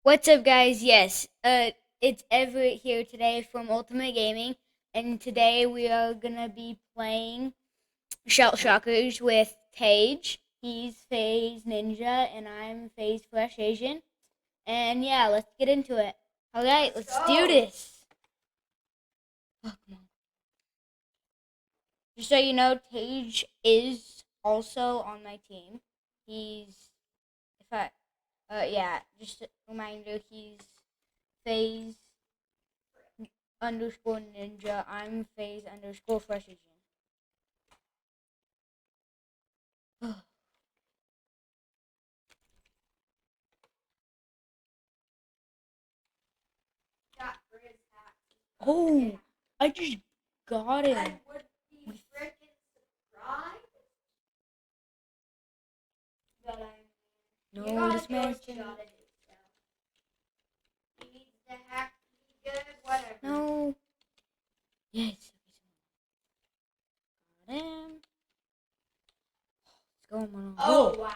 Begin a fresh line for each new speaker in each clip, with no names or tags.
What's up, guys? Yes, it's Everett here today from Ultimate Gaming, and today we are gonna be playing Shell Shockers with Tage. He's Phase Ninja, and I'm Phase Fresh Asian. And yeah, let's get into it. All right, let's do this. Oh, come on. Just so you know, Tage is also on my team. He's if I, yeah, just a reminder, he's Phase underscore ninja. I'm phase underscore fresh agent. Oh, I just got it. I would be freaking surprised that No, this man's gonna. He needs to hack to be good, whatever. No. Yes. Got him. What's going on?
Oh, wow.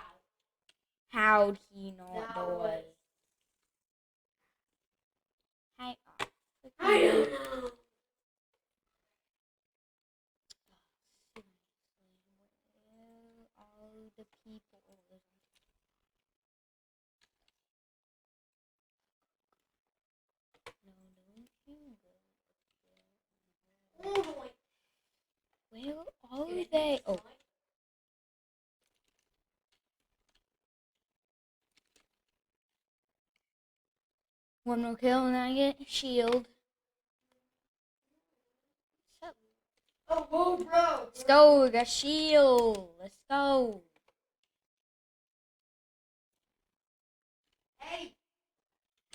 How'd he not die? Hi.
I don't know.
Where are the people? No, don't you go.
Oh, boy.
Where are they? Oh. One more kill and I get shield.
Oh, whoa, bro.
Let's go, we got shield. Let's go.
Hey.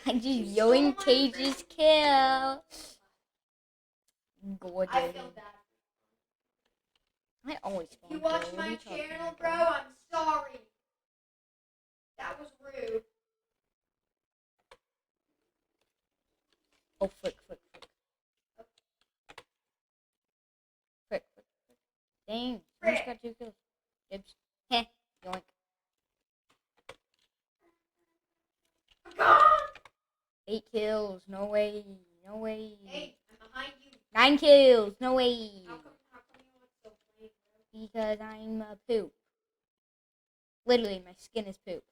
I just yoink Tage's kill. Gorgeous.
I feel bad.
I always
If you watch my channel, bro, I'm sorry. That was rude.
Oh, frick. Dang, I just got 2 kills. Dibs. Heh, yoink.
God!
8 kills, no way.
Hey, I'm behind you.
9 kills, no way.
How come you look so plain, bro?
Because I'm a poop. Literally, my skin is poop.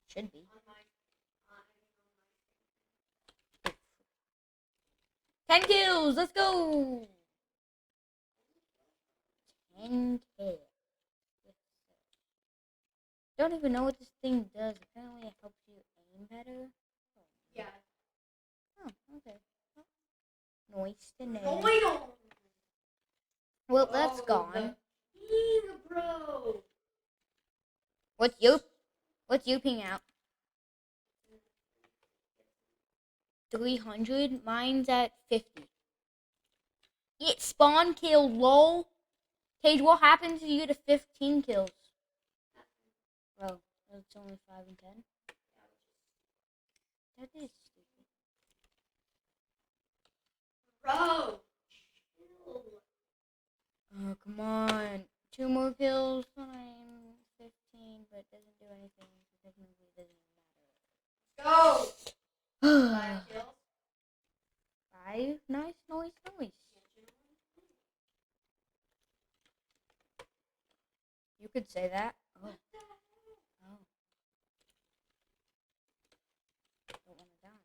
Should be. 10 kills, let's go. 10 kills. Don't even know what this thing does. Apparently, it helps you aim better.
Yeah.
Oh, okay. Nice to know.
No, I don't.
Well, that's gone.
Bro.
What's you ping out? 300. Mine's at 50. It spawn kill, lol. Tage, what happens to you to 15 kills? Bro, that's only 5 and 10. That is stupid.
Bro.
Oh, come on. 2 more kills when I'm 15, but it doesn't do anything. So technically it doesn't
Go.
matter.
5 kills.
5? Nice. You could say that. Oh. Don't want to die.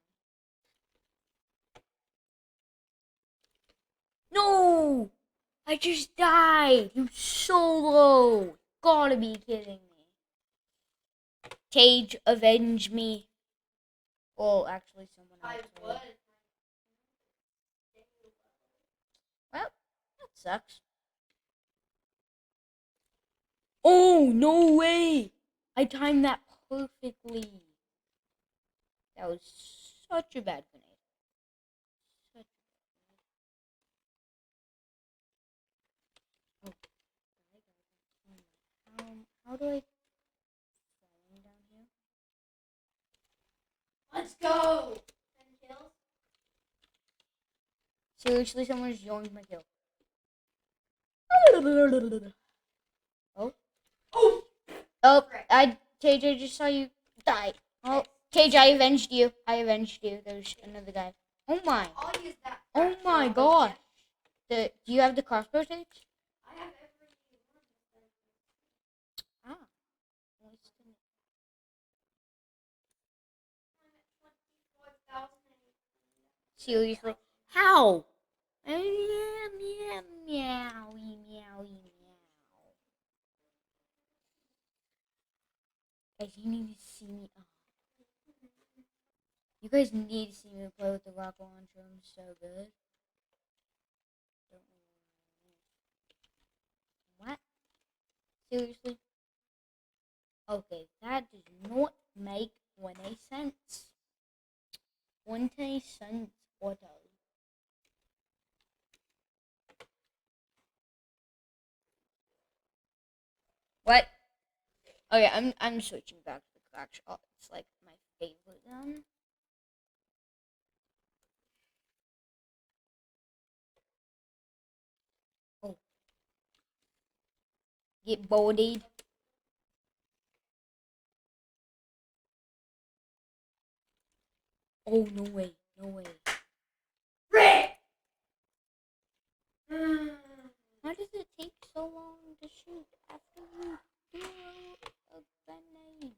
No! I just died! You solo! Gotta be kidding me. Tage, avenge me. Well, actually, someone else.
I would.
Well, that sucks. Oh, no way! I timed that perfectly. That was such a bad grenade. How do I down here?
Let's go. 10 kills.
Seriously, someone just joined my kill. Oh.
Oh.
Oh, Tage, I just saw you Die. Oh, Tage, I avenged you. I avenged you. There's another guy. Oh my.
I'll use that.
Oh my gosh. Do you have the crossbow, Tage?
I have every one.
Ah.
I'm at 24,000.
Seriously? How? Meow, meow, meow, meow, meow. Guys, you need to see me. Oh. You guys need to see me play with the rocket launcher. I'm so good. What? Seriously? Okay, that does not make any sense. 20 cents auto. What? Oh yeah, I'm switching back to the crack shot. It's like my favorite gun. Oh. Get bodied. Oh no way. No way.
Rick!
Why does it take so long to shoot after you throw a grenade?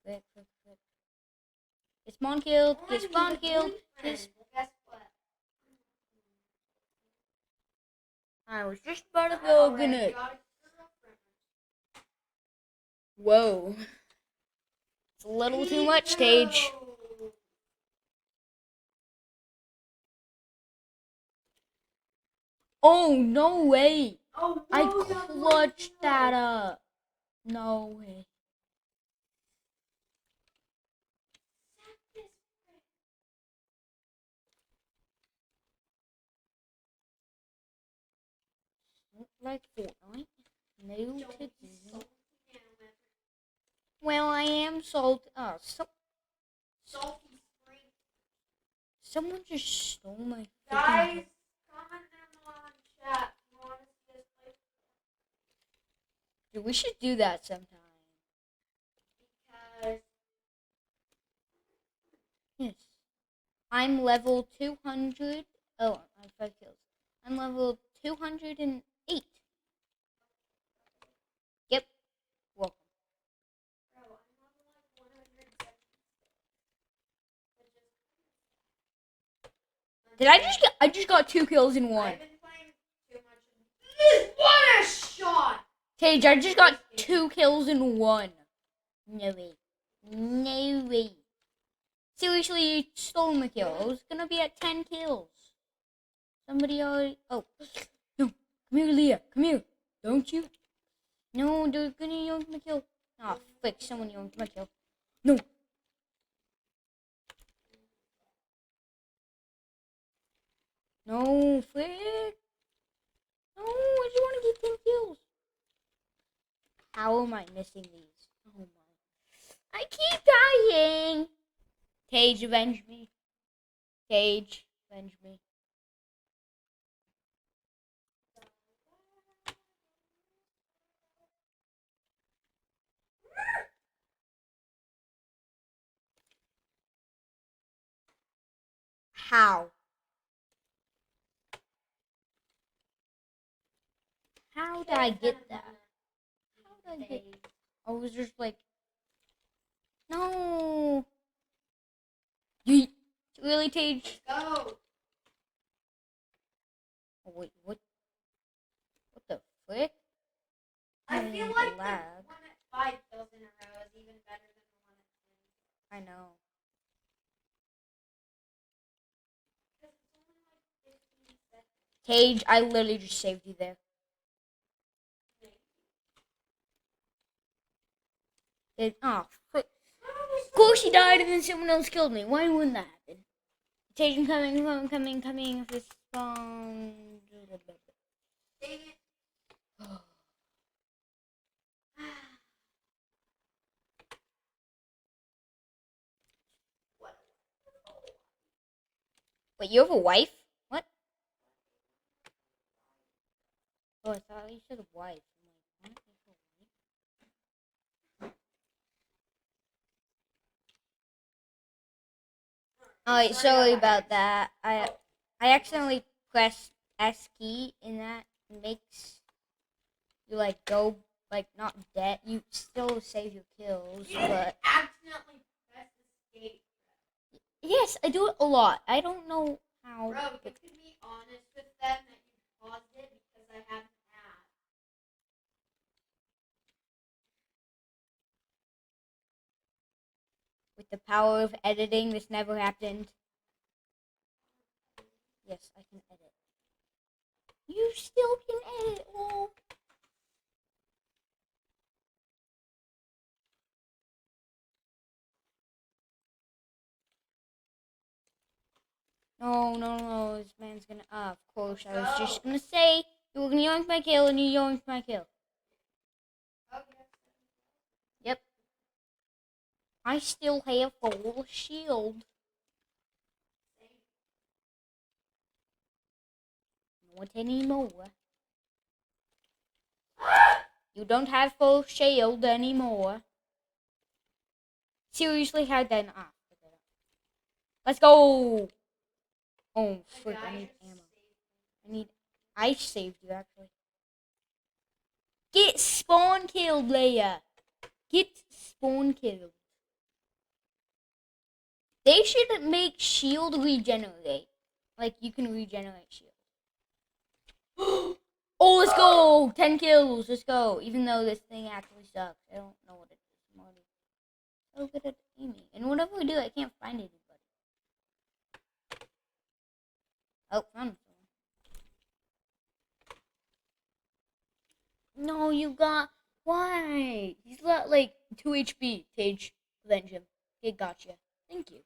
Quick, quick, quick. Get spawn killed. Get spawn killed.
Guess what?
I was just about to go grenade. Whoa. It's a little too much, Tage. Oh, no way.
Oh,
I clutched that up. No way. Like Fortnite? No to do. Well, I am salty. Oh,
Salty spring.
someone just stole my
Guys, comment them on chat. You want to see us play?
Dude, we should do that sometime.
Because
Yes. I'm level 200. Oh, I have 5 kills. I'm level 208. Yep. Welcome.
bro, I'm on like 170.
I just got 2 kills in one.
I've been playing too much. What a shot!
Tage, I just got 2 kills in one. No way. No way. Seriously, you stole my kill. I was gonna be at 10 kills. Somebody already. Oh. No. Come here, Leah. Come here. Don't you? No, they're gonna yank my kill. Ah, oh, frick. Someone yanked my kill. No. No, frick. No, I just want to get 10 kills. How am I missing these? Oh my. I keep dying. Tage, avenge me. Tage, avenge me. How? How did I get that? How did I get? I was just like, no. Yeet. Really, Tage?
Go.
Oh wait, what? What the frick?
I feel
the
like
lag.
the one at 5 kills in a row is even better than the one at 10.
I know.
Because it's only like 15 seconds.
Tage, I literally just saved you there. Oh, frick. Of course he died and then someone else killed me. Why wouldn't that happen? Tage, I'm coming. Respawn.
Dang it. What?
Wait, you have a wife? What? Oh, I thought you said a wife. I'm like, what? You have a wife? Alright, sorry about that. I accidentally pressed S key and that makes you like go like not dead. You still save your kills, but
accidentally pressed escape.
yes, I do it a lot. I don't know how.
Bro, you can be honest with them that you paused it because I had an ad.
With the power of editing, this never happened. Yes, I can edit. You still can edit, lol. No, this man's gonna, of course, I was just gonna say, you were gonna yoink my kill, and you yoinked my kill.
Okay.
Yep. I still have full shield. Not anymore. You don't have full shield anymore. Seriously, how then? Let's go! Oh, frick, I need ammo. I saved you, actually. Get spawn killed, Leia! Get spawn killed. They should make shield regenerate. Like, you can regenerate shield. Oh, let's go! 10 kills, let's go. Even though this thing actually sucks. I don't know what it is. I'm already so good at aiming. And whatever we do, I can't find anybody. Oh, found someone. No, you got... Why? He's got like 2 HP. Tage, avenge him. Okay, gotcha. Thank you.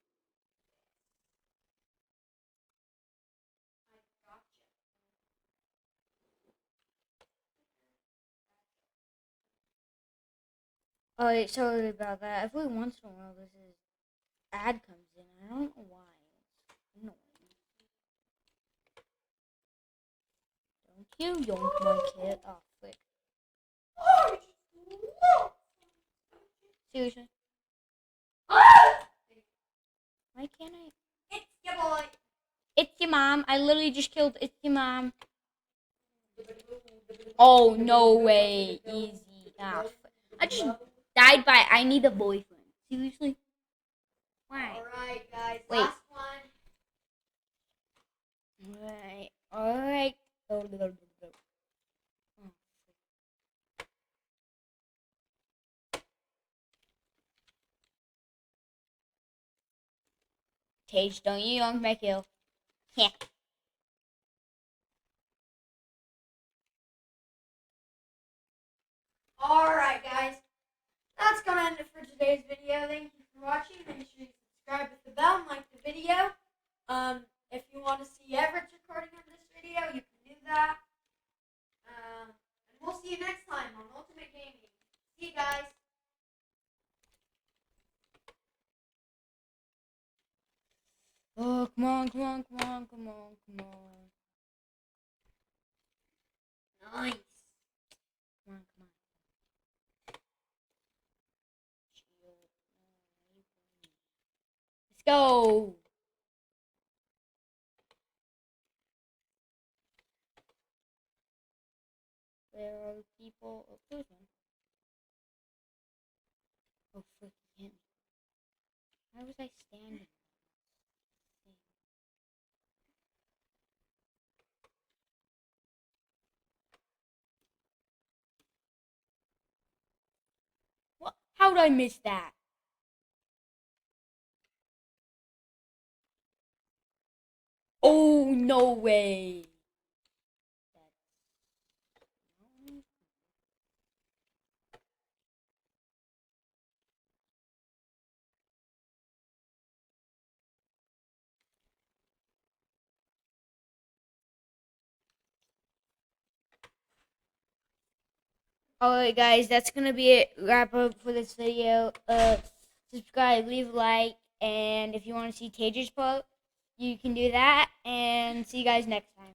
Alright, sorry about that. Every once in a while, this is ad comes in. I don't know why. It's annoying. Don't you yoink my kid? Oh, frick. Seriously? Why can't I?
It's your boy.
It's your mom. I literally just killed It's your mom. Oh, no way. Easy. Ah, I just died by I need a boyfriend. Seriously? Why?
Alright, guys.
Wait.
Last one.
Alright. Tage, don't you yoink my kill. Yeah.
Alright, guys. That's going to end it for today's video. Thank you for watching. Make sure you subscribe with the bell and like the video. If you want to see Everett's recording of this video, you can do that. And we'll see you next time on Ultimate Gaming. See you guys.
Oh, come on.
Nice.
Come on. Let's go. Where are the people? Oh, there's one. Oh, frick, he hit me. Why was I standing? What? How did I miss that? Oh, no way. Alright, guys, that's gonna be it. Wrap up for this video. Subscribe, leave a like, and if you want to see Tage's part, you can do that. And see you guys next time.